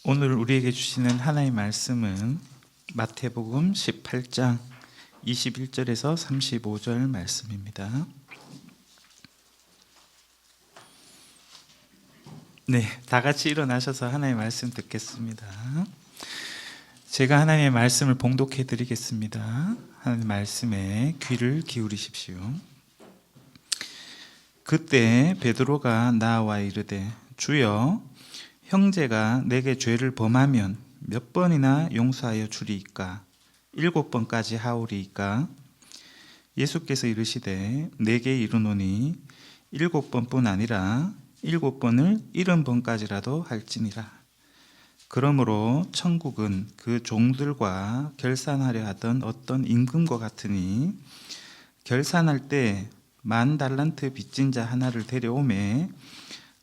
오늘 우리에게 주시는 하나님의 말씀은 마태복음 18장 21절에서 35절 말씀입니다. 네, 다 같이 일어나셔서 하나님의 말씀 듣겠습니다. 제가 하나님의 말씀을 봉독해 드리겠습니다. 하나님의 말씀에 귀를 기울이십시오. 그때 베드로가 나와 이르되 주여, 형제가 내게 죄를 범하면 몇 번이나 용서하여 주리이까? 7번까지 하오리이까? 예수께서 이르시되 내게 이르노니 7번뿐 아니라 7번을 70번까지라도 할지니라. 그러므로 천국은 그 종들과 결산하려 하던 어떤 임금과 같으니, 결산할 때 10,000달란트 빚진 자 하나를 데려오매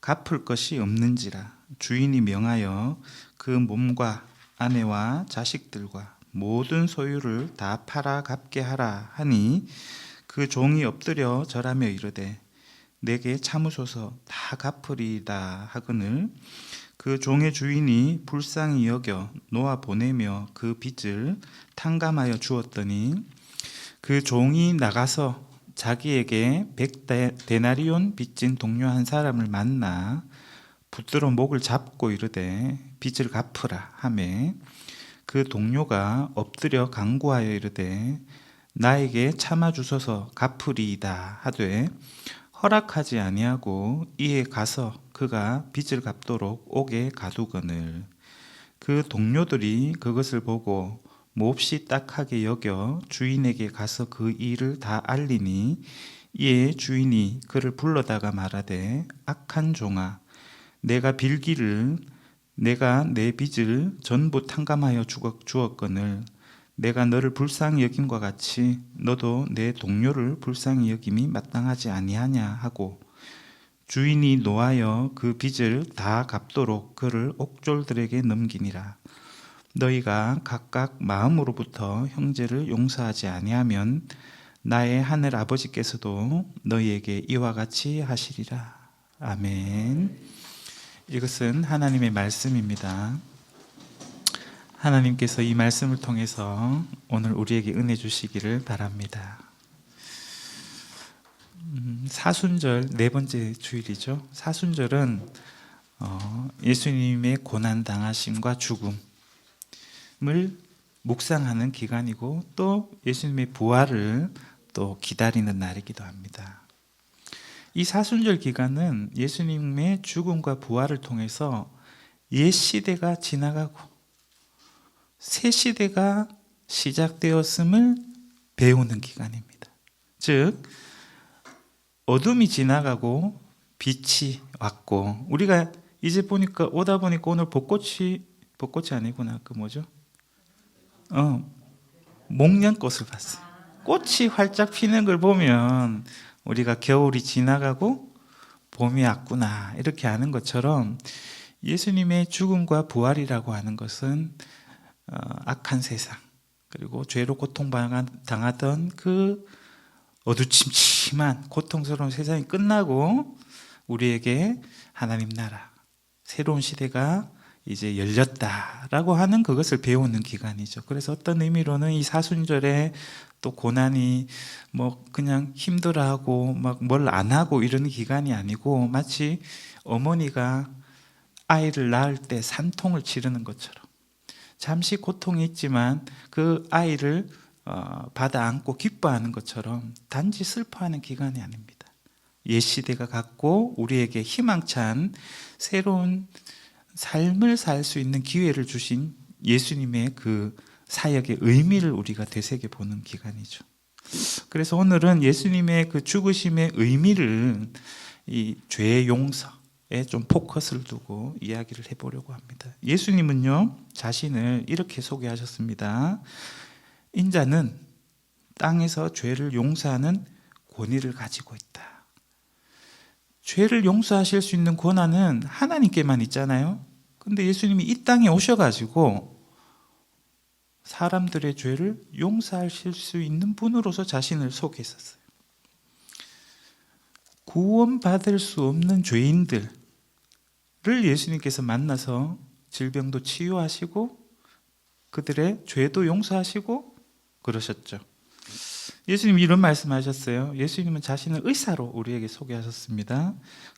갚을 것이 없는지라. 주인이 명하여 그 몸과 아내와 자식들과 모든 소유를 다 팔아 갚게 하라 하니, 그 종이 엎드려 절하며 이르되 내게 참으소서, 다 갚으리이다 하거늘, 그 종의 주인이 불쌍히 여겨 놓아 보내며 그 빚을 탕감하여 주었더니, 그 종이 나가서 자기에게 100데나리온 빚진 동료 한 사람을 만나 붙들어 목을 잡고 이르되 빚을 갚으라 하매, 그 동료가 엎드려 간구하여 이르되 나에게 참아 주소서, 갚으리이다 하되 허락하지 아니하고 이에 가서 그가 빚을 갚도록 옥에 가두거늘, 그 동료들이 그것을 보고 몹시 딱하게 여겨 주인에게 가서 그 일을 다 알리니, 이에 주인이 그를 불러다가 말하되 악한 종아, 내가 빌기를 내가 내 빚을 전부 탕감하여 주었거늘 내가 너를 불쌍히 여김과 같이 너도 내 동료를 불쌍히 여김이 마땅하지 아니하냐 하고, 주인이 노하여 그 빚을 다 갚도록 그를 옥졸들에게 넘기니라. 너희가 각각 마음으로부터 형제를 용서하지 아니하면 나의 하늘 아버지께서도 너희에게 이와 같이 하시리라. 아멘. 이것은 하나님의 말씀입니다. 하나님께서 이 말씀을 통해서 오늘 우리에게 은혜 주시기를 바랍니다. 사순절 네 번째 주일이죠. 사순절은 예수님의 고난 당하심과 죽음을 묵상하는 기간이고, 또 예수님의 부활을 또 기다리는 날이기도 합니다. 이 사순절 기간은 예수님의 죽음과 부활을 통해서 옛 시대가 지나가고 새 시대가 시작되었음을 배우는 기간입니다. 즉, 어둠이 지나가고 빛이 왔고, 우리가 이제 오다 보니까 오늘 벚꽃이 아니구나. 그 뭐죠? 목련꽃을 봤어요. 꽃이 활짝 피는 걸 보면 우리가 겨울이 지나가고 봄이 왔구나, 이렇게 아는 것처럼 예수님의 죽음과 부활이라고 하는 것은 악한 세상, 그리고 죄로 고통당하던 그 어두침침한 고통스러운 세상이 끝나고 우리에게 하나님 나라, 새로운 시대가 이제 열렸다라고 하는 그것을 배우는 기간이죠. 그래서 어떤 의미로는 이 사순절에 또 고난이 그냥 힘들어하고 막 뭘 안 하고 이런 기간이 아니고, 마치 어머니가 아이를 낳을 때 산통을 치르는 것처럼 잠시 고통이 있지만 그 아이를 받아 안고 기뻐하는 것처럼 단지 슬퍼하는 기간이 아닙니다. 옛 시대가 갔고 우리에게 희망찬 새로운 삶을 살 수 있는 기회를 주신 예수님의 그 사역의 의미를 우리가 되새겨보는 기간이죠. 그래서 오늘은 예수님의 그 죽으심의 의미를 이 죄의 용서에 좀 포커스를 두고 이야기를 해보려고 합니다. 예수님은요, 자신을 이렇게 소개하셨습니다. 인자는 땅에서 죄를 용서하는 권위를 가지고 있다. 죄를 용서하실 수 있는 권한은 하나님께만 있잖아요. 근데 예수님이 이 땅에 오셔가지고 사람들의 죄를 용서하실 수 있는 분으로서 자신을 소개했었어요. 구원받을 수 없는 죄인들을 예수님께서 만나서 질병도 치유하시고 그들의 죄도 용서하시고 그러셨죠. 예수님이 이런 말씀하셨어요. 예수님은 자신을 의사로 우리에게 소개하셨습니다.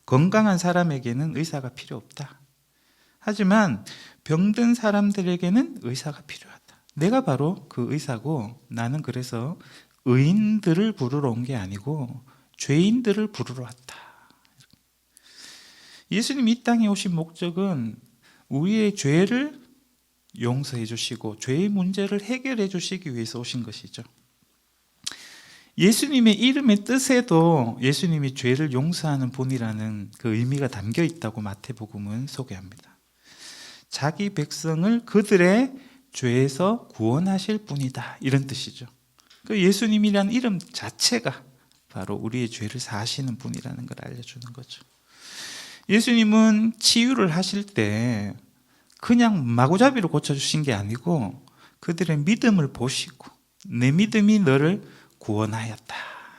건강한 사람에게는 의사가 필요 없다. 하지만 병든 사람들에게는 의사가 필요하다. 내가 바로 그 의사고, 나는 그래서 의인들을 부르러 온 게 아니고 죄인들을 부르러 왔다. 예수님이 이 땅에 오신 목적은 우리의 죄를 용서해 주시고 죄의 문제를 해결해 주시기 위해서 오신 것이죠. 예수님의 이름의 뜻에도 예수님이 죄를 용서하는 분이라는 그 의미가 담겨 있다고 마태복음은 소개합니다. 자기 백성을 그들의 죄에서 구원하실 분이다, 이런 뜻이죠. 그 예수님이라는 이름 자체가 바로 우리의 죄를 사하시는 분이라는 걸 알려주는 거죠. 예수님은 치유를 하실 때 그냥 마구잡이로 고쳐주신 게 아니고 그들의 믿음을 보시고 내 믿음이 너를 구원하였다,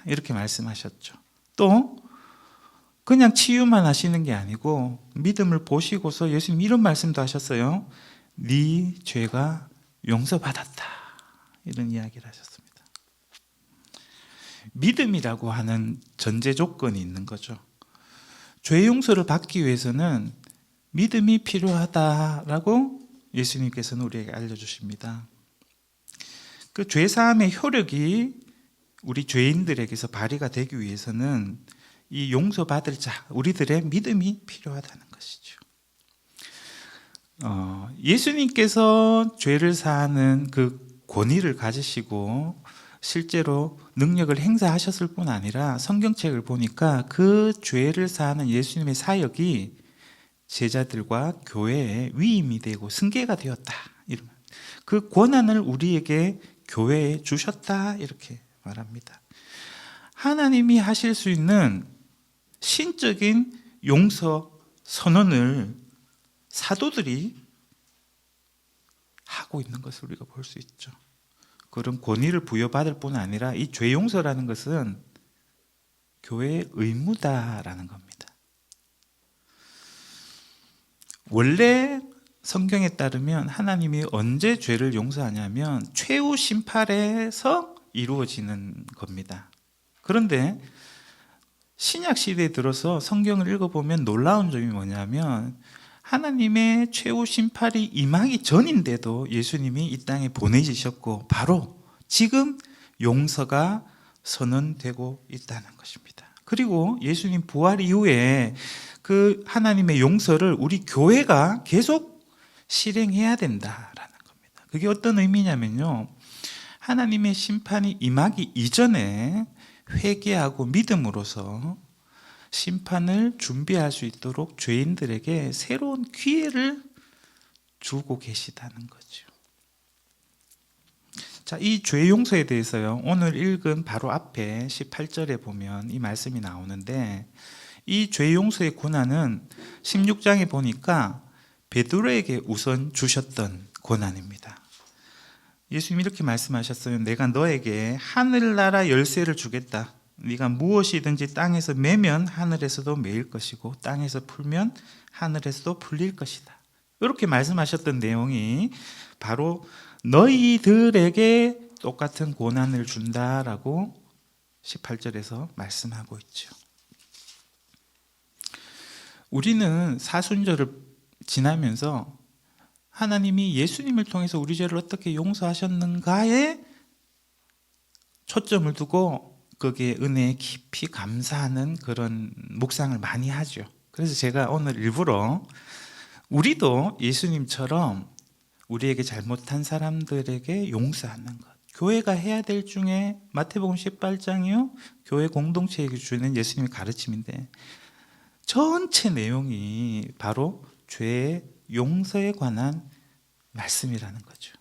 이렇게 말씀하셨죠. 또 그냥 치유만 하시는 게 아니고 믿음을 보시고서 예수님 이런 말씀도 하셨어요. 네 죄가 용서받았다, 이런 이야기를 하셨습니다. 믿음이라고 하는 전제 조건이 있는 거죠. 죄 용서를 받기 위해서는 믿음이 필요하다라고 예수님께서는 우리에게 알려주십니다. 그 죄사함의 효력이 우리 죄인들에게서 발휘가 되기 위해서는 이 용서받을 자, 우리들의 믿음이 필요하다는 것이죠. 예수님께서 죄를 사하는 그 권위를 가지시고 실제로 능력을 행사하셨을 뿐 아니라 성경책을 보니까 그 죄를 사하는 예수님의 사역이 제자들과 교회에 위임이 되고 승계가 되었다, 그 권한을 우리에게 교회에 주셨다, 이렇게 말합니다. 하나님이 하실 수 있는 신적인 용서 선언을 사도들이 하고 있는 것을 우리가 볼 수 있죠. 그런 권위를 부여받을 뿐 아니라 이 죄 용서라는 것은 교회의 의무다라는 겁니다. 원래 성경에 따르면 하나님이 언제 죄를 용서하냐면 최후 심판에서 이루어지는 겁니다. 그런데 신약 시대에 들어서 성경을 읽어보면 놀라운 점이 뭐냐면 하나님의 최후 심판이 임하기 전인데도 예수님이 이 땅에 보내지셨고 바로 지금 용서가 선언되고 있다는 것입니다. 그리고 예수님 부활 이후에 그 하나님의 용서를 우리 교회가 계속 실행해야 된다라는 겁니다. 그게 어떤 의미냐면요, 하나님의 심판이 임하기 이전에 회개하고 믿음으로써 심판을 준비할 수 있도록 죄인들에게 새로운 기회를 주고 계시다는 거죠. 자, 이 죄 용서에 대해서요, 오늘 읽은 바로 앞에 18절에 보면 이 말씀이 나오는데, 이 죄 용서의 권한은 16장에 보니까 베드로에게 우선 주셨던 권한입니다. 예수님이 이렇게 말씀하셨어요. 내가 너에게 하늘나라 열쇠를 주겠다. 네가 무엇이든지 땅에서 매면 하늘에서도 매일 것이고 땅에서 풀면 하늘에서도 풀릴 것이다. 이렇게 말씀하셨던 내용이 바로 너희들에게 똑같은 권한을 준다라고 18절에서 말씀하고 있죠. 우리는 사순절을 지나면서 하나님이 예수님을 통해서 우리 죄를 어떻게 용서하셨는가에 초점을 두고 거기에 은혜에 깊이 감사하는 그런 묵상을 많이 하죠. 그래서 제가 오늘 일부러 우리도 예수님처럼 우리에게 잘못한 사람들에게 용서하는 것, 교회가 해야 될 중에 마태복음 18장이요 교회 공동체에게 주는 예수님의 가르침인데 전체 내용이 바로 죄의 용서에 관한 말씀이라는 거죠.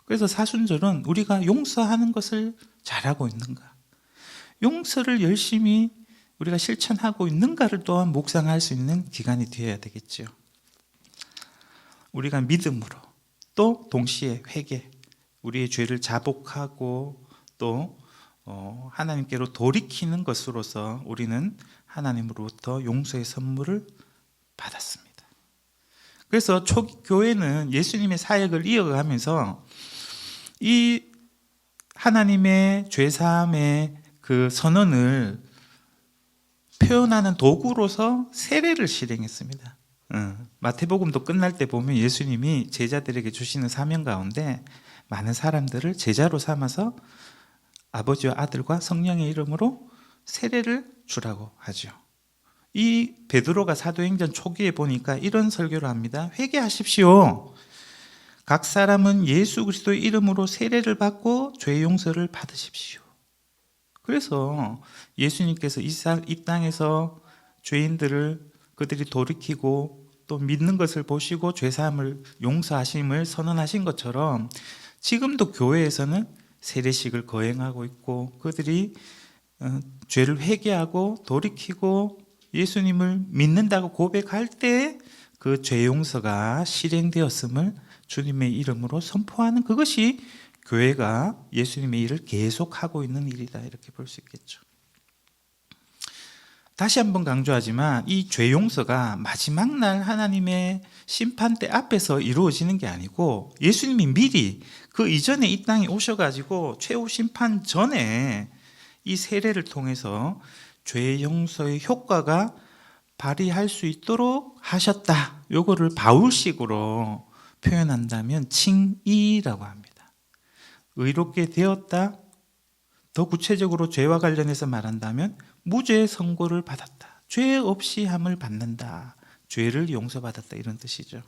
그래서 사순절은 우리가 용서하는 것을 잘하고 있는가, 용서를 열심히 우리가 실천하고 있는가를 또한 묵상할 수 있는 기간이 되어야 되겠죠. 우리가 믿음으로 또 동시에 회개, 우리의 죄를 자복하고 또 하나님께로 돌이키는 것으로서 우리는 하나님으로부터 용서의 선물을 받았습니다. 그래서 초기 교회는 예수님의 사역을 이어가면서 이 하나님의 죄사함의 그 선언을 표현하는 도구로서 세례를 실행했습니다. 마태복음도 끝날 때 보면 예수님이 제자들에게 주시는 사명 가운데 많은 사람들을 제자로 삼아서 아버지와 아들과 성령의 이름으로 세례를 주라고 하죠. 이 베드로가 사도행전 초기에 보니까 이런 설교를 합니다. 회개하십시오. 각 사람은 예수 그리스도의 이름으로 세례를 받고 죄 용서를 받으십시오. 그래서 예수님께서 이 땅에서 죄인들을 그들이 돌이키고 또 믿는 것을 보시고 죄사함을 용서하심을 선언하신 것처럼 지금도 교회에서는 세례식을 거행하고 있고 그들이 죄를 회개하고 돌이키고 예수님을 믿는다고 고백할 때 그 죄 용서가 실행되었음을 주님의 이름으로 선포하는 그것이 교회가 예수님의 일을 계속하고 있는 일이다 이렇게 볼 수 있겠죠. 다시 한번 강조하지만 이 죄 용서가 마지막 날 하나님의 심판대 앞에서 이루어지는 게 아니고 예수님이 미리 그 이전에 이 땅에 오셔가지고 최후 심판 전에 이 세례를 통해서 죄 용서의 효과가 발휘할 수 있도록 하셨다. 요거를 바울식으로 표현한다면 칭의라고 합니다. 의롭게 되었다. 더 구체적으로 죄와 관련해서 말한다면 무죄 선고를 받았다. 죄 없이 함을 받는다. 죄를 용서받았다 이런 뜻이죠.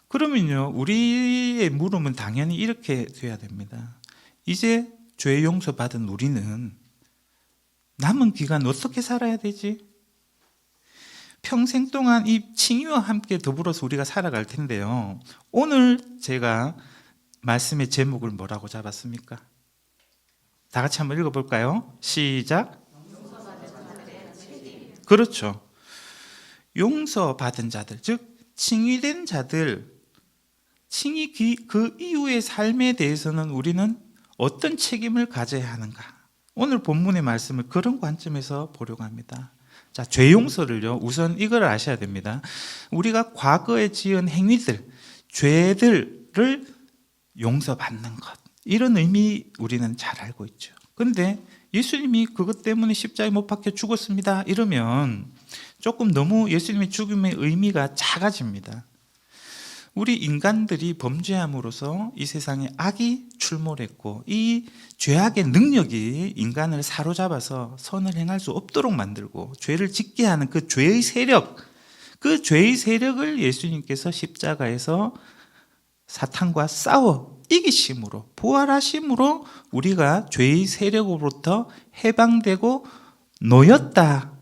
그러면요 우리의 물음은 당연히 이렇게 돼야 됩니다. 이제 죄 용서받은 우리는 남은 기간 어떻게 살아야 되지? 평생 동안 이 칭의와 함께 더불어서 우리가 살아갈 텐데요. 오늘 제가 말씀의 제목을 뭐라고 잡았습니까? 다 같이 한번 읽어볼까요? 시작. 그렇죠. 용서받은 자들, 즉 칭의된 자들, 칭의 그 이후의 삶에 대해서는 우리는 어떤 책임을 가져야 하는가? 오늘 본문의 말씀을 그런 관점에서 보려고 합니다. 자, 죄 용서를요. 우선 이걸 아셔야 됩니다. 우리가 과거에 지은 행위들, 죄들을 용서받는 것. 이런 의미 우리는 잘 알고 있죠. 그런데 예수님이 그것 때문에 십자가에 못 박혀 죽었습니다. 이러면 조금 너무 예수님의 죽음의 의미가 작아집니다. 우리 인간들이 범죄함으로써 이 세상에 악이 출몰했고 이 죄악의 능력이 인간을 사로잡아서 선을 행할 수 없도록 만들고 죄를 짓게 하는 그 죄의 세력, 그 죄의 세력을 예수님께서 십자가에서 사탄과 싸워 이기심으로 부활하심으로 우리가 죄의 세력으로부터 해방되고 놓였다.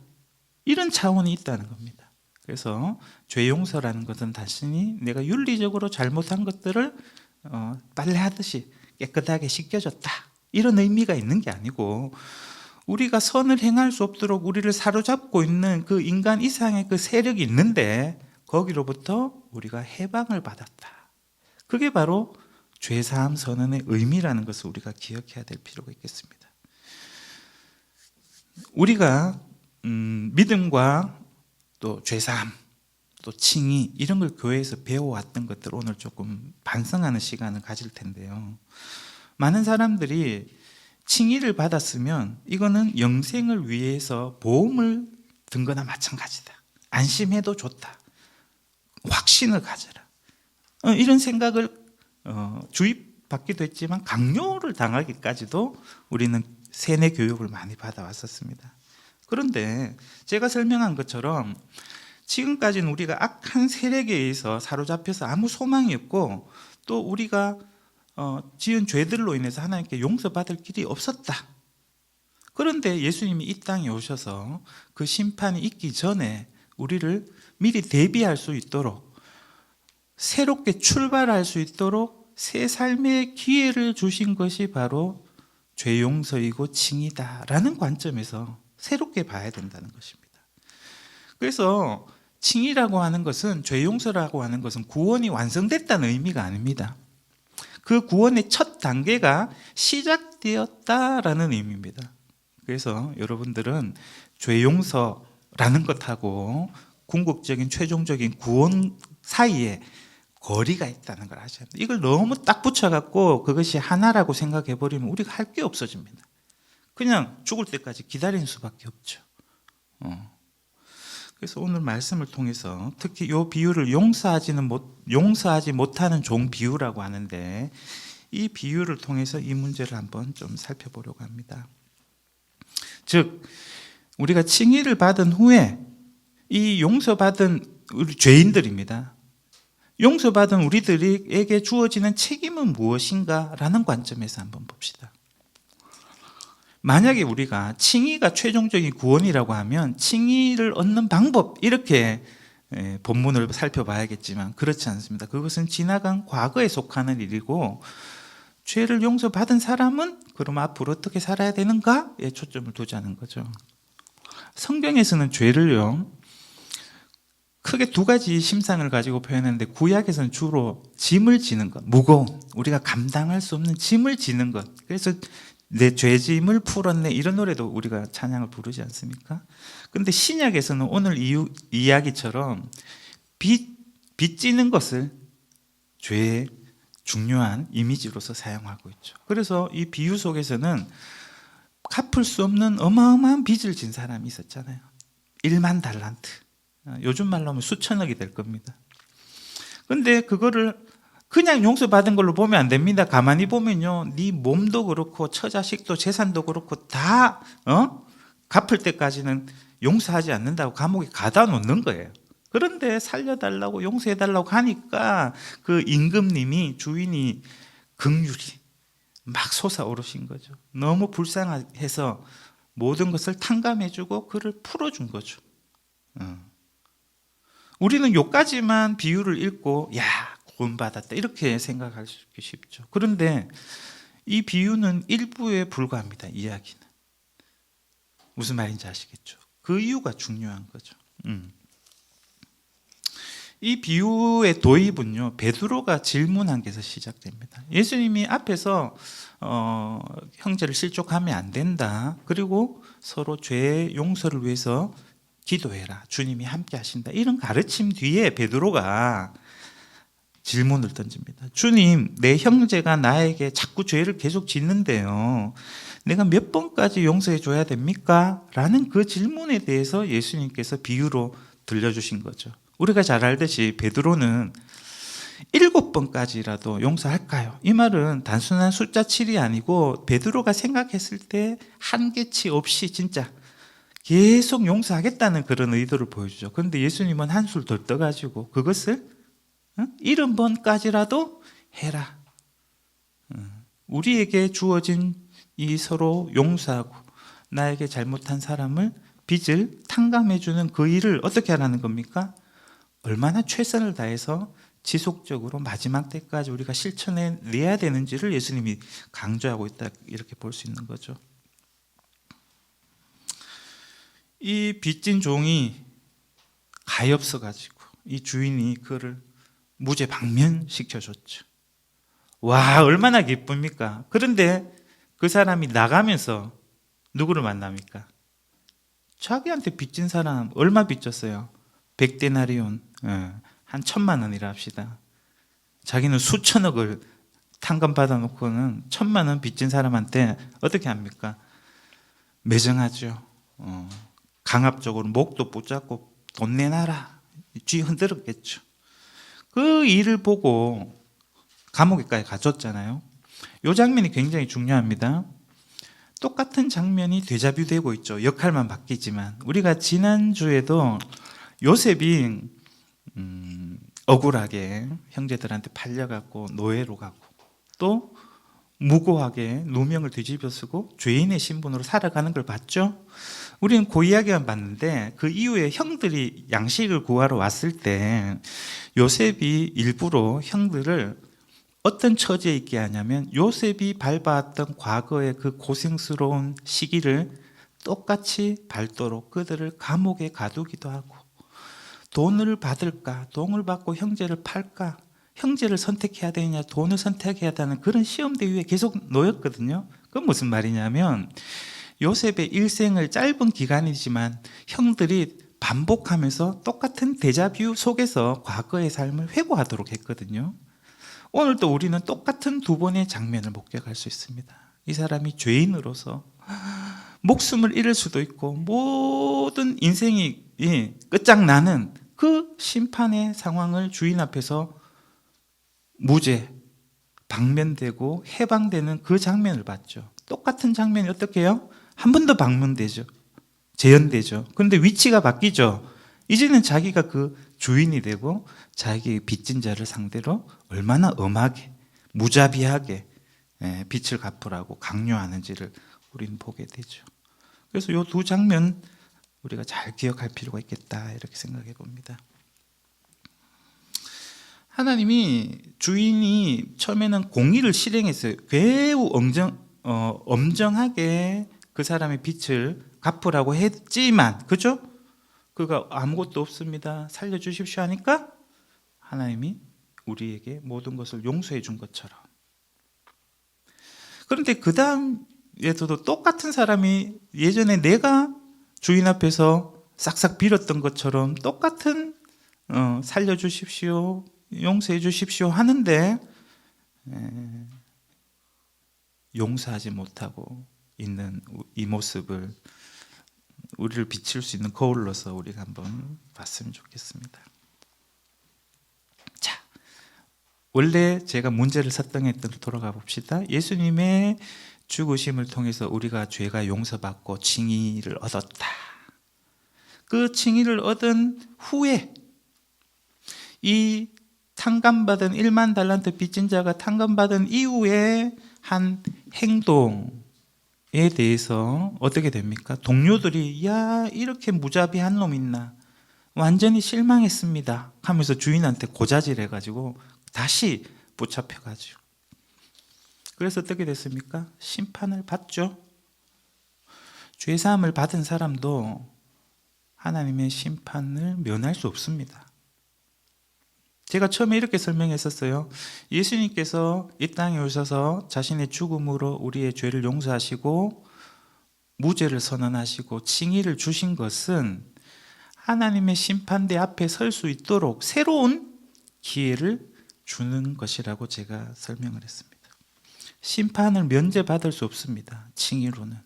이런 차원이 있다는 겁니다. 그래서 죄 용서라는 것은 단순히 내가 윤리적으로 잘못한 것들을 빨래하듯이 깨끗하게 씻겨줬다. 이런 의미가 있는 게 아니고 우리가 선을 행할 수 없도록 우리를 사로잡고 있는 그 인간 이상의 그 세력이 있는데 거기로부터 우리가 해방을 받았다. 그게 바로 죄사함 선언의 의미라는 것을 우리가 기억해야 될 필요가 있겠습니다. 우리가 믿음과 또 죄사함, 또 칭의 이런 걸 교회에서 배워왔던 것들 오늘 조금 반성하는 시간을 가질 텐데요. 많은 사람들이 칭의를 받았으면 이거는 영생을 위해서 보험을 든 거나 마찬가지다. 안심해도 좋다. 확신을 가져라. 이런 생각을 주입받기도 했지만 강요를 당하기까지도 우리는 세뇌 교육을 많이 받아왔었습니다. 그런데 제가 설명한 것처럼 지금까지는 우리가 악한 세력에 의해서 사로잡혀서 아무 소망이 없고 또 우리가 지은 죄들로 인해서 하나님께 용서받을 길이 없었다. 그런데 예수님이 이 땅에 오셔서 그 심판이 있기 전에 우리를 미리 대비할 수 있도록 새롭게 출발할 수 있도록 새 삶의 기회를 주신 것이 바로 죄 용서이고 칭의다라는 관점에서 새롭게 봐야 된다는 것입니다. 그래서 칭의라고 하는 것은 죄 용서라고 하는 것은 구원이 완성됐다는 의미가 아닙니다. 그 구원의 첫 단계가 시작되었다라는 의미입니다. 그래서 여러분들은 죄 용서라는 것하고 궁극적인 최종적인 구원 사이에 거리가 있다는 걸 아셔야 돼요. 이걸 너무 딱 붙여갖고 그것이 하나라고 생각해버리면 우리가 할 게 없어집니다. 그냥 죽을 때까지 기다리는 수밖에 없죠. 그래서 오늘 말씀을 통해서 특히 이 비유를 용서하지 못하는 종 비유라고 하는데, 이 비유를 통해서 이 문제를 한번 좀 살펴보려고 합니다. 즉 우리가 칭의를 받은 후에 이 용서받은 우리 죄인들입니다. 용서받은 우리들에게 주어지는 책임은 무엇인가라는 관점에서 한번 봅시다. 만약에 우리가 칭의가 최종적인 구원이라고 하면 칭의를 얻는 방법, 이렇게 본문을 살펴봐야겠지만 그렇지 않습니다. 그것은 지나간 과거에 속하는 일이고, 죄를 용서받은 사람은 그럼 앞으로 어떻게 살아야 되는가에 초점을 두자는 거죠. 성경에서는 죄를요 크게 두 가지 심상을 가지고 표현하는데, 구약에서는 주로 짐을 지는 것, 무거운, 우리가 감당할 수 없는 짐을 지는 것, 그래서 내 죄짐을 풀었네, 이런 노래도 우리가 찬양을 부르지 않습니까? 그런데 신약에서는 오늘 이야기처럼 빚지는 것을 죄의 중요한 이미지로서 사용하고 있죠. 그래서 이 비유 속에서는 갚을 수 없는 어마어마한 빚을 진 사람이 있었잖아요. 1만 달란트, 요즘 말로 하면 수천억이 될 겁니다. 그런데 그거를 그냥 용서받은 걸로 보면 안 됩니다. 가만히 보면요, 네 몸도 그렇고 처자식도 재산도 그렇고 다 갚을 때까지는 용서하지 않는다고 감옥에 가다 놓는 거예요. 그런데 살려달라고 용서해달라고 하니까 그 임금님이, 주인이 긍휼이 막 솟아오르신 거죠. 너무 불쌍해서 모든 것을 탕감해주고 그를 풀어준 거죠. 우리는 요까지만 비유를 읽고 야, 구원받았다 이렇게 생각할 수 쉽죠. 그런데 이 비유는 일부에 불과합니다. 이야기는 무슨 말인지 아시겠죠? 그 이유가 중요한 거죠. 이 비유의 도입은요, 베드로가 질문한 게서 시작됩니다. 예수님이 앞에서 형제를 실족하면 안 된다, 그리고 서로 죄 용서를 위해서 기도해라, 주님이 함께 하신다, 이런 가르침 뒤에 베드로가 질문을 던집니다. 주님, 내 형제가 나에게 자꾸 죄를 계속 짓는데요, 내가 몇 번까지 용서해 줘야 됩니까? 라는 그 질문에 대해서 예수님께서 비유로 들려주신 거죠. 우리가 잘 알듯이 베드로는 7번까지라도 용서할까요? 이 말은 단순한 숫자 7이 아니고 베드로가 생각했을 때 한계치 없이 진짜 계속 용서하겠다는 그런 의도를 보여주죠. 그런데 예수님은 한술 더 떠가지고 그것을 70번까지라도 해라. 우리에게 주어진 이 서로 용서하고 나에게 잘못한 사람을 빚을 탕감해주는 그 일을 어떻게 하라는 겁니까? 얼마나 최선을 다해서 지속적으로 마지막 때까지 우리가 실천해내야 되는지를 예수님이 강조하고 있다, 이렇게 볼 수 있는 거죠. 이 빚진 종이 가엾어 가지고 이 주인이 그를 무죄 방면시켜줬죠. 와, 얼마나 기쁩니까? 그런데 그 사람이 나가면서 누구를 만납니까? 자기한테 빚진 사람, 얼마 빚졌어요? 100데나리온, 한 1,000만 원이라 합시다. 자기는 수천억을 탕감받아 놓고는 1,000만 원 빚진 사람한테 어떻게 합니까? 매정하죠. 강압적으로 목도 붙잡고 돈 내놔라, 쥐 흔들었겠죠. 그 일을 보고 감옥에까지 가졌잖아요. 이 장면이 굉장히 중요합니다. 똑같은 장면이 되자뷰되고 있죠. 역할만 바뀌지만. 우리가 지난주에도 요셉이 억울하게 형제들한테 팔려갖고 노예로 가고, 또 무고하게 누명을 뒤집어 쓰고 죄인의 신분으로 살아가는 걸 봤죠. 우리는 그 이야기만 봤는데 그 이후에 형들이 양식을 구하러 왔을 때 요셉이 일부러 형들을 어떤 처지에 있게 하냐면, 요셉이 밟아왔던 과거의 그 고생스러운 시기를 똑같이 밟도록 그들을 감옥에 가두기도 하고, 돈을 받을까, 돈을 받고 형제를 팔까, 형제를 선택해야 되느냐, 돈을 선택해야 되는 그런 시험대 위에 계속 놓였거든요. 그건 무슨 말이냐면, 요셉의 일생을 짧은 기간이지만 형들이 반복하면서 똑같은 데자뷰 속에서 과거의 삶을 회고하도록 했거든요. 오늘도 우리는 똑같은 두 번의 장면을 목격할 수 있습니다. 이 사람이 죄인으로서 목숨을 잃을 수도 있고 모든 인생이 끝장나는 그 심판의 상황을 주인 앞에서 무죄, 방면되고 해방되는 그 장면을 봤죠. 똑같은 장면이 어떻게 해요? 한 번 더 방문되죠. 재현되죠. 그런데 위치가 바뀌죠. 이제는 자기가 그 주인이 되고 자기의 빚진 자를 상대로 얼마나 엄하게 무자비하게 빚을 갚으라고 강요하는지를 우리는 보게 되죠. 그래서 이 두 장면 우리가 잘 기억할 필요가 있겠다 이렇게 생각해 봅니다. 하나님이 주인이 처음에는 공의를 실행했어요. 매우 엄정하게 그 사람의 빚을 갚으라고 했지만, 그죠? 그가 아무것도 없습니다. 살려주십시오 하니까 하나님이 우리에게 모든 것을 용서해 준 것처럼. 그런데 그 다음에도 똑같은 사람이 예전에 내가 주인 앞에서 싹싹 빌었던 것처럼 똑같은 살려주십시오, 용서해 주십시오 하는데 용서하지 못하고 있는 이 모습을 우리를 비칠 수 있는 거울로서 우리가 한번 봤으면 좋겠습니다. 자, 원래 제가 문제를 설정했던 데로 돌아가 봅시다. 예수님의 죽으심을 통해서 우리가 죄가 용서받고 칭의를 얻었다. 그 칭의를 얻은 후에 이 탕감받은 1만 달란트 빚진 자가 탕감받은 이후에 한 행동에 대해서 어떻게 됩니까? 동료들이 야 이렇게 무자비한 놈 있나, 완전히 실망했습니다 하면서 주인한테 고자질해가지고 다시 붙잡혀가지고, 그래서 어떻게 됐습니까? 심판을 받죠. 죄사함을 받은 사람도 하나님의 심판을 면할 수 없습니다. 제가 처음에 이렇게 설명했었어요. 예수님께서 이 땅에 오셔서 자신의 죽음으로 우리의 죄를 용서하시고 무죄를 선언하시고 칭의를 주신 것은 하나님의 심판대 앞에 설 수 있도록 새로운 기회를 주는 것이라고 제가 설명을 했습니다. 심판을 면제받을 수 없습니다. 칭의로는.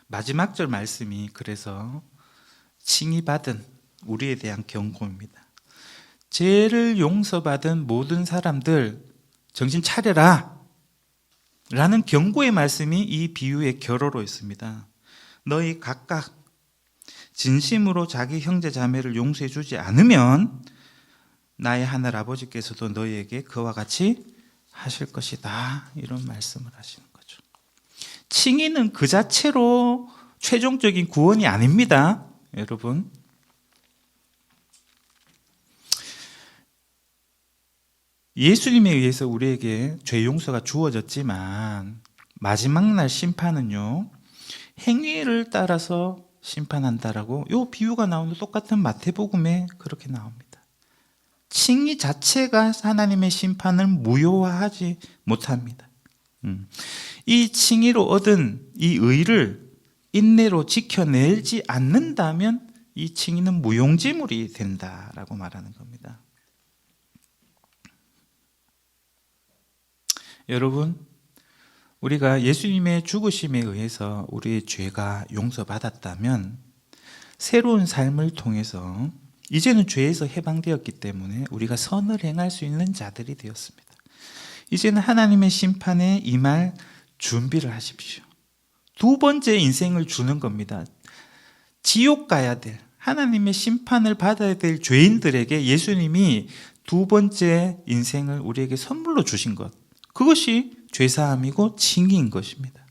마지막 절 말씀이 그래서 칭의받은 우리에 대한 경고입니다. 죄를 용서받은 모든 사람들 정신 차려라 라는 경고의 말씀이 이 비유의 결어로 있습니다. 너희 각각 진심으로 자기 형제 자매를 용서해 주지 않으면 나의 하늘 아버지께서도 너희에게 그와 같이 하실 것이다, 이런 말씀을 하시는 거죠. 칭의는 그 자체로 최종적인 구원이 아닙니다, 여러분. 예수님에 의해서 우리에게 죄 용서가 주어졌지만 마지막 날 심판은요, 행위를 따라서 심판한다라고 이 비유가 나오는 똑같은 마태복음에 그렇게 나옵니다. 칭의 자체가 하나님의 심판을 무효화하지 못합니다. 이 칭의로 얻은 이 의를 인내로 지켜내지 않는다면 이 칭의는 무용지물이 된다라고 말하는 겁니다. 여러분, 우리가 예수님의 죽으심에 의해서 우리의 죄가 용서받았다면 새로운 삶을 통해서 이제는 죄에서 해방되었기 때문에 우리가 선을 행할 수 있는 자들이 되었습니다. 이제는 하나님의 심판에 임할 준비를 하십시오. 두 번째 인생을 주는 겁니다. 지옥 가야 될, 하나님의 심판을 받아야 될 죄인들에게 예수님이 두 번째 인생을 우리에게 선물로 주신 것, 그것이 죄사함이고 칭의인 것입니다.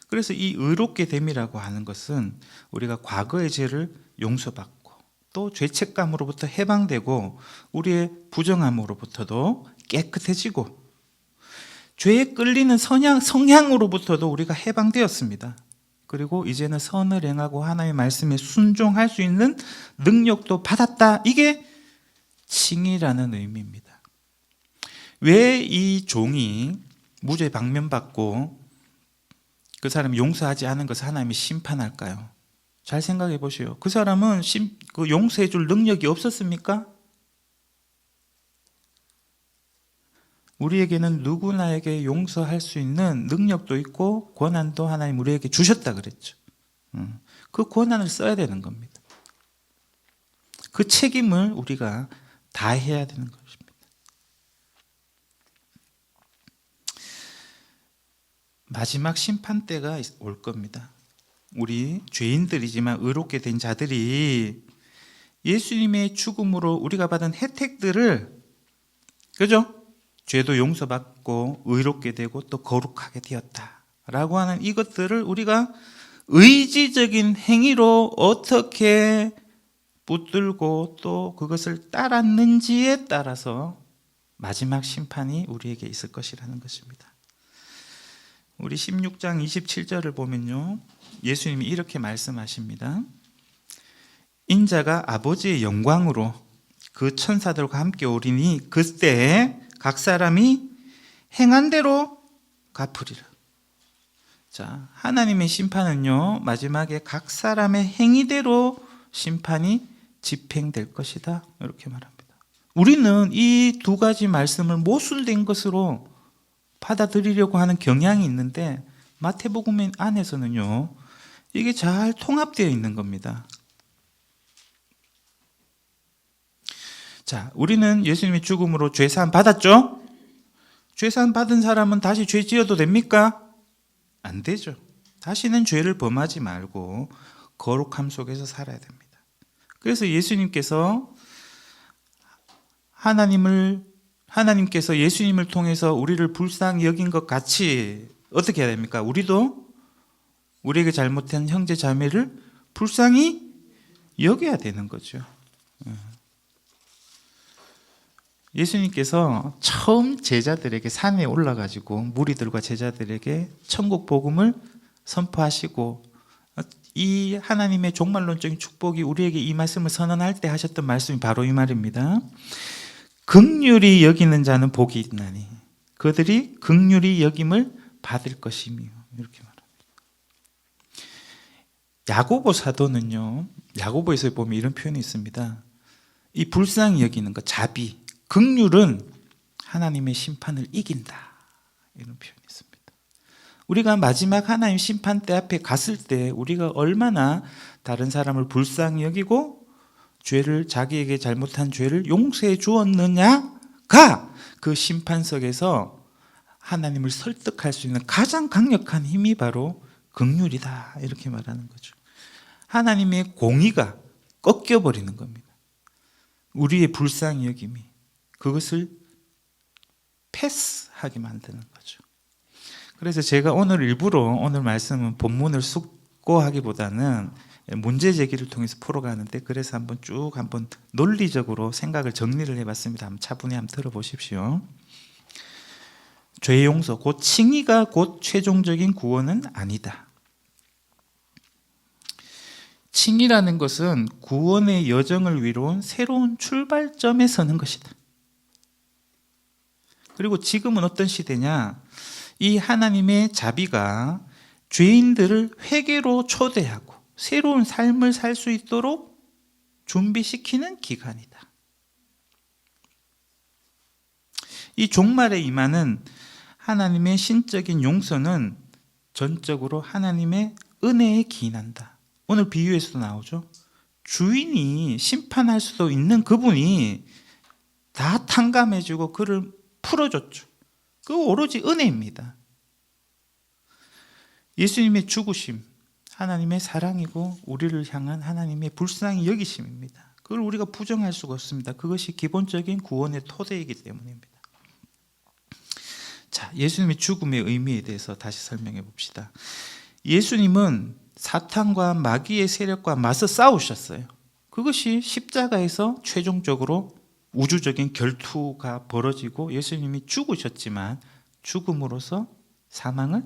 그래서 이 의롭게 됨이라고 하는 것은 우리가 과거의 죄를 용서받고 또 죄책감으로부터 해방되고 우리의 부정함으로부터도 깨끗해지고 죄에 끌리는 성향으로부터도 우리가 해방되었습니다. 그리고 이제는 선을 행하고 하나님의 말씀에 순종할 수 있는 능력도 받았다. 이게 칭의라는 의미입니다. 왜 이 종이 무죄 방면받고 그 사람이 용서하지 않은 것을 하나님이 심판할까요? 잘 생각해 보시오. 그 사람은 그 용서해 줄 능력이 없었습니까? 우리에게는 누구나에게 용서할 수 있는 능력도 있고 권한도 하나님 우리에게 주셨다 그랬죠. 그 권한을 써야 되는 겁니다. 그 책임을 우리가 다해야 되는 것입니다. 마지막 심판 때가 올 겁니다. 우리 죄인들이지만 의롭게 된 자들이 예수님의 죽음으로 우리가 받은 혜택들을, 그죠? 죄도 용서받고 의롭게 되고 또 거룩하게 되었다라고 하는 이것들을 우리가 의지적인 행위로 어떻게 붙들고 또 그것을 따랐는지에 따라서 마지막 심판이 우리에게 있을 것이라는 것입니다. 우리 16장 27절을 보면요, 예수님이 이렇게 말씀하십니다. 인자가 아버지의 영광으로 그 천사들과 함께 오리니 그때 각 사람이 행한 대로 갚으리라. 자, 하나님의 심판은요, 마지막에 각 사람의 행위대로 심판이 집행될 것이다, 이렇게 말합니다. 우리는 이 두 가지 말씀을 모순된 것으로 받아들이려고 하는 경향이 있는데 마태복음 안에서는요, 이게 잘 통합되어 있는 겁니다. 자, 우리는 예수님의 죽음으로 죄사함 받았죠? 죄사함 받은 사람은 다시 죄 지어도 됩니까? 안 되죠. 다시는 죄를 범하지 말고 거룩함 속에서 살아야 됩니다. 그래서 예수님께서 하나님께서 예수님을 통해서 우리를 불쌍히 여긴 것 같이 어떻게 해야 됩니까? 우리도 우리에게 잘못한 형제 자매를 불쌍히 여겨야 되는 거죠. 예수님께서 처음 제자들에게 산에 올라가지고 무리들과 제자들에게 천국 복음을 선포하시고 이 하나님의 종말론적인 축복이 우리에게 이 말씀을 선언할 때 하셨던 말씀이 바로 이 말입니다. 긍휼히 여기는 자는 복이 있나니 그들이 긍휼히 여김을 받을 것이며, 이렇게 말합니다. 야고보 사도는요, 야고보에서 보면 이런 표현이 있습니다. 이 불쌍히 여기는 것, 자비, 긍휼은 하나님의 심판을 이긴다, 이런 표현이 있습니다. 우리가 마지막 하나님 심판 때 앞에 갔을 때 우리가 얼마나 다른 사람을 불쌍히 여기고 자기에게 잘못한 죄를 용서해 주었느냐가 그 심판석에서 하나님을 설득할 수 있는 가장 강력한 힘이 바로 긍휼이다, 이렇게 말하는 거죠. 하나님의 공의가 꺾여버리는 겁니다. 우리의 불쌍히 여김이 그것을 패스하게 만드는 거죠. 그래서 제가 일부러 오늘 말씀은 본문을 숙고하기보다는 문제 제기를 통해서 풀어가는데, 그래서 한번 논리적으로 생각을 정리를 해봤습니다. 한번 차분히 한번 들어보십시오. 죄 용서, 곧 칭의가 곧 최종적인 구원은 아니다. 칭의라는 것은 구원의 여정을 위로운 새로운 출발점에 서는 것이다. 그리고 지금은 어떤 시대냐, 이 하나님의 자비가 죄인들을 회개로 초대하고 새로운 삶을 살 수 있도록 준비시키는 기간이다. 이 종말에 임하는 하나님의 신적인 용서는 전적으로 하나님의 은혜에 기인한다. 오늘 비유에서도 나오죠. 주인이 심판할 수도 있는 그분이 다 탕감해주고 그를 풀어줬죠. 그 오로지 은혜입니다. 예수님의 죽으심, 하나님의 사랑이고 우리를 향한 하나님의 불쌍히 여기심입니다. 그걸 우리가 부정할 수가 없습니다. 그것이 기본적인 구원의 토대이기 때문입니다. 자, 예수님의 죽음의 의미에 대해서 다시 설명해 봅시다. 예수님은 사탄과 마귀의 세력과 맞서 싸우셨어요. 그것이 십자가에서 최종적으로 우주적인 결투가 벌어지고 예수님이 죽으셨지만 죽음으로써 사망을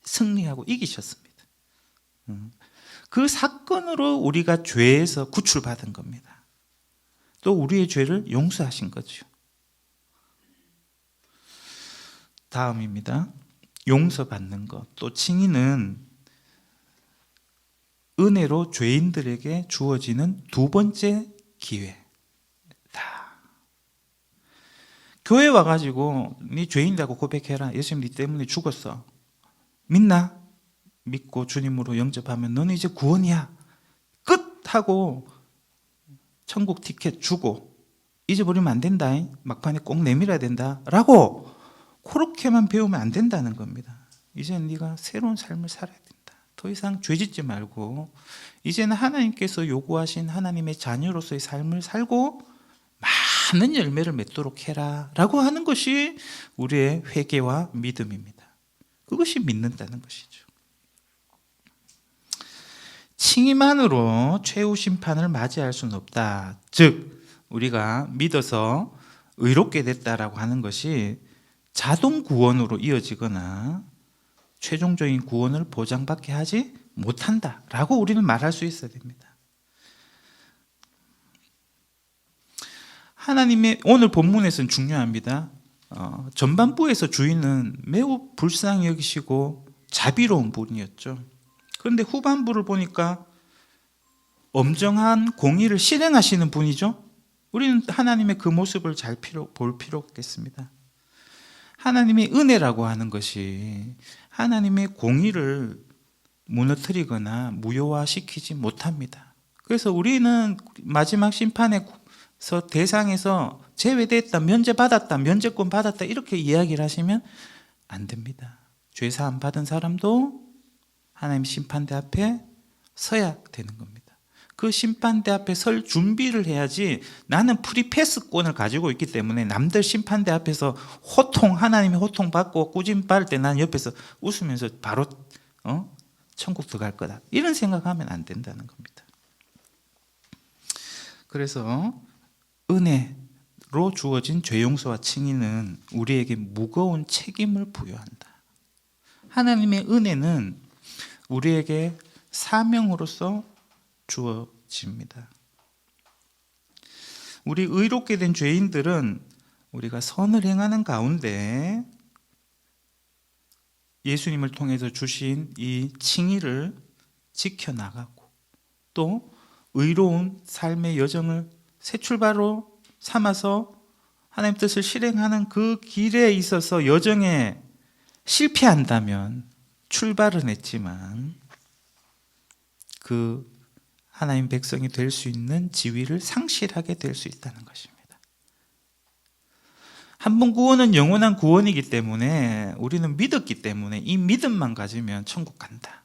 승리하고 이기셨습니다. 그 사건으로 우리가 죄에서 구출받은 겁니다. 또 우리의 죄를 용서하신 거죠. 다음입니다. 용서받는 것. 또 칭의는 은혜로 죄인들에게 주어지는 두 번째 기회다. 교회 와가지고 네 죄인이라고 고백해라. 예수님 네 때문에 죽었어. 믿나? 믿고 주님으로 영접하면 너는 이제 구원이야. 끝! 하고 천국 티켓 주고 잊어버리면 안 된다. 막판에 꼭 내밀어야 된다. 라고 그렇게만 배우면 안 된다는 겁니다. 이제 네가 새로운 삶을 살아야 된다. 더 이상 죄짓지 말고 이제는 하나님께서 요구하신 하나님의 자녀로서의 삶을 살고 많은 열매를 맺도록 해라 라고 하는 것이 우리의 회개와 믿음입니다. 그것이 믿는다는 것이죠. 칭의만으로 최후 심판을 맞이할 수는 없다. 즉 우리가 믿어서 의롭게 됐다라고 하는 것이 자동 구원으로 이어지거나 최종적인 구원을 보장받게 하지 못한다라고 우리는 말할 수 있어야 됩니다. 하나님의 오늘 본문에서는 중요합니다. 전반부에서 주인은 매우 불쌍히 여기시고 자비로운 분이었죠. 그런데 후반부를 보니까 엄정한 공의를 실행하시는 분이죠. 우리는 하나님의 그 모습을 잘 볼 필요가 있겠습니다. 하나님의 은혜라고 하는 것이 하나님의 공의를 무너뜨리거나 무효화시키지 못합니다. 그래서 우리는 마지막 심판에서 대상에서 제외됐다, 면제받았다, 면제권 받았다 이렇게 이야기를 하시면 안 됩니다. 죄사함 받은 사람도 하나님 심판대 앞에 서야 되는 겁니다. 그 심판대 앞에 설 준비를 해야지 나는 프리패스권을 가지고 있기 때문에 남들 심판대 앞에서 하나님의 호통 받고 꾸짖음 받을 때 난 옆에서 웃으면서 바로 천국 들어갈 거다. 이런 생각하면 안 된다는 겁니다. 그래서 은혜로 주어진 죄 용서와 칭의는 우리에게 무거운 책임을 부여한다. 하나님의 은혜는 우리에게 사명으로서 주어집니다. 우리 의롭게 된 죄인들은 우리가 선을 행하는 가운데 예수님을 통해서 주신 이 칭의를 지켜나가고 또 의로운 삶의 여정을 새 출발로 삼아서 하나님 뜻을 실행하는 그 길에 있어서 여정에 실패한다면 출발은 했지만 그 하나님 백성이 될 수 있는 지위를 상실하게 될 수 있다는 것입니다. 한 번 구원은 영원한 구원이기 때문에 우리는 믿었기 때문에 이 믿음만 가지면 천국 간다.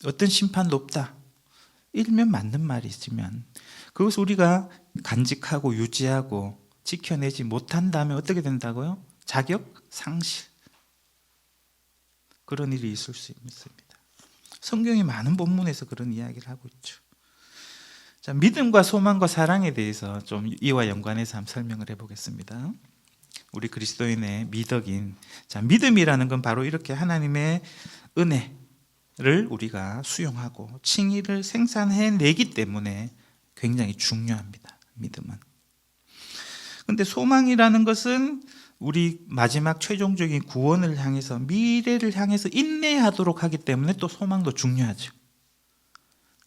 어떤 심판도 없다. 일면 맞는 말이지만 그것을 우리가 간직하고 유지하고 지켜내지 못한다면 어떻게 된다고요? 자격 상실. 그런 일이 있을 수 있습니다. 성경이 많은 본문에서 그런 이야기를 하고 있죠. 자, 믿음과 소망과 사랑에 대해서 좀 이와 연관해서 한번 설명을 해보겠습니다. 우리 그리스도인의 미덕인 믿음이라는 건 바로 이렇게 하나님의 은혜를 우리가 수용하고 칭의를 생산해내기 때문에 굉장히 중요합니다. 믿음은. 그런데 소망이라는 것은 우리 마지막 최종적인 구원을 향해서 미래를 향해서 인내하도록 하기 때문에 또 소망도 중요하죠.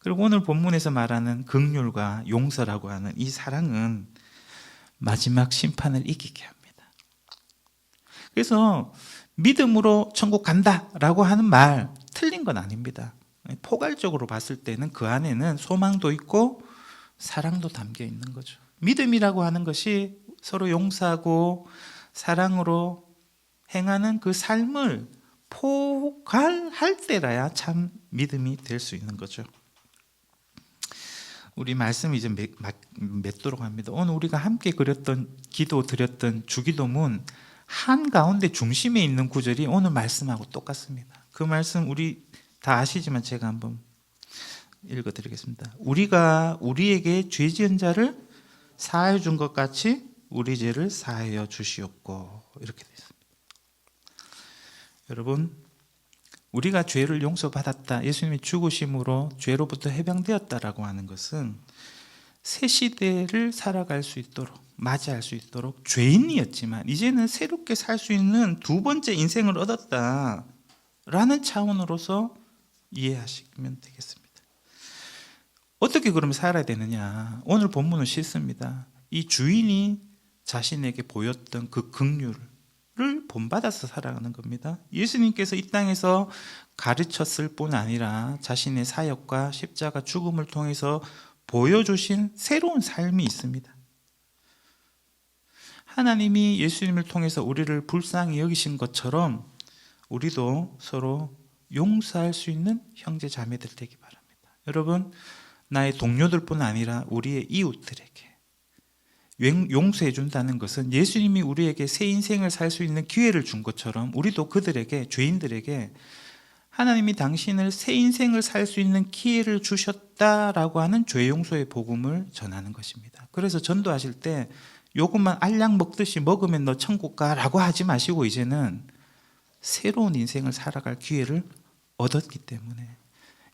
그리고 오늘 본문에서 말하는 긍휼과 용서라고 하는 이 사랑은 마지막 심판을 이기게 합니다. 그래서 믿음으로 천국 간다라고 하는 말 틀린 건 아닙니다. 포괄적으로 봤을 때는 그 안에는 소망도 있고 사랑도 담겨 있는 거죠. 믿음이라고 하는 것이 서로 용서하고 사랑으로 행하는 그 삶을 포괄할 때라야 참 믿음이 될 수 있는 거죠. 우리 말씀 이제 맺도록 합니다. 오늘 우리가 함께 드렸던 주기도문 한가운데 중심에 있는 구절이 오늘 말씀하고 똑같습니다. 그 말씀 우리 다 아시지만 제가 한번 읽어드리겠습니다. 우리가 우리에게 죄 지은 자를 사하여 준 것 같이 우리 죄를 사하여 주시옵고 이렇게 되어 있습니다. 여러분, 우리가 죄를 용서받았다, 예수님의 죽으심으로 죄로부터 해방되었다라고 하는 것은 새 시대를 살아갈 수 있도록, 맞이할 수 있도록 죄인이었지만 이제는 새롭게 살 수 있는 두 번째 인생을 얻었다라는 차원으로서 이해하시면 되겠습니다. 어떻게 그러면 살아야 되느냐? 오늘 본문은 쉽습니다. 이 주인이 자신에게 보였던 그 긍휼을 본받아서 살아가는 겁니다. 예수님께서 이 땅에서 가르쳤을 뿐 아니라 자신의 사역과 십자가 죽음을 통해서 보여주신 새로운 삶이 있습니다. 하나님이 예수님을 통해서 우리를 불쌍히 여기신 것처럼 우리도 서로 용서할 수 있는 형제 자매들 되기 바랍니다. 여러분, 나의 동료들뿐 아니라 우리의 이웃들에게 용서해 준다는 것은 예수님이 우리에게 새 인생을 살 수 있는 기회를 준 것처럼 우리도 그들에게, 죄인들에게 하나님이 당신을 새 인생을 살 수 있는 기회를 주셨다라고 하는 죄 용서의 복음을 전하는 것입니다. 그래서 전도하실 때 요것만 알약 먹듯이 먹으면 너 천국 가라고 하지 마시고 이제는 새로운 인생을 살아갈 기회를 얻었기 때문에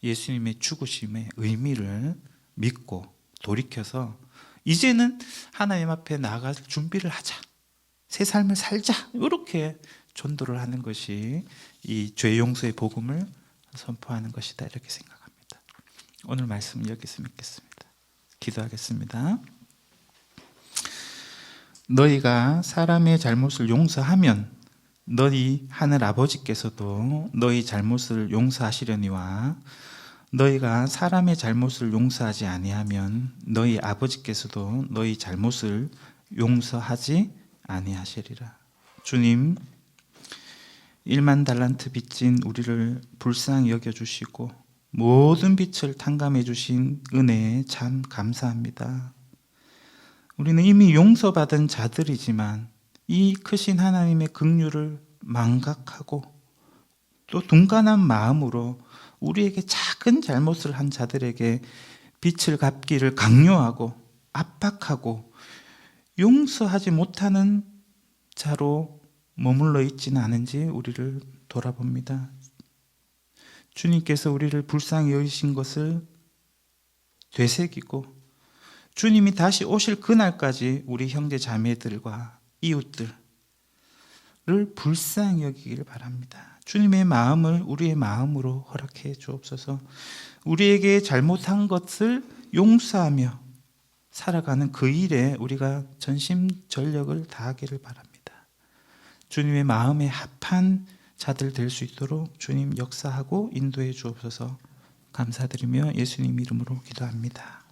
예수님의 죽으심의 의미를 믿고 돌이켜서 이제는 하나님 앞에 나아갈 준비를 하자, 새 삶을 살자, 이렇게 전도를 하는 것이 이 죄 용서의 복음을 선포하는 것이다, 이렇게 생각합니다. 오늘 말씀 여기서 믿겠습니다. 기도하겠습니다. 너희가 사람의 잘못을 용서하면 너희 하늘 아버지께서도 너희 잘못을 용서하시려니와 너희가 사람의 잘못을 용서하지 아니하면 너희 아버지께서도 너희 잘못을 용서하지 아니하시리라. 주님, 1만 달란트 빚진 우리를 불쌍히 여겨주시고 모든 빚을 탕감해 주신 은혜에 참 감사합니다. 우리는 이미 용서받은 자들이지만 이 크신 하나님의 긍휼을 망각하고 또 둔간한 마음으로 우리에게 작은 잘못을 한 자들에게 빚을 갚기를 강요하고 압박하고 용서하지 못하는 자로 머물러 있지는 않은지 우리를 돌아봅니다. 주님께서 우리를 불쌍히 여기신 것을 되새기고 주님이 다시 오실 그날까지 우리 형제 자매들과 이웃들을 불쌍히 여기길 바랍니다. 주님의 마음을 우리의 마음으로 허락해 주옵소서. 우리에게 잘못한 것을 용서하며 살아가는 그 일에 우리가 전심전력을 다하기를 바랍니다. 주님의 마음에 합한 자들 될 수 있도록 주님 역사하고 인도해 주옵소서. 감사드리며 예수님 이름으로 기도합니다.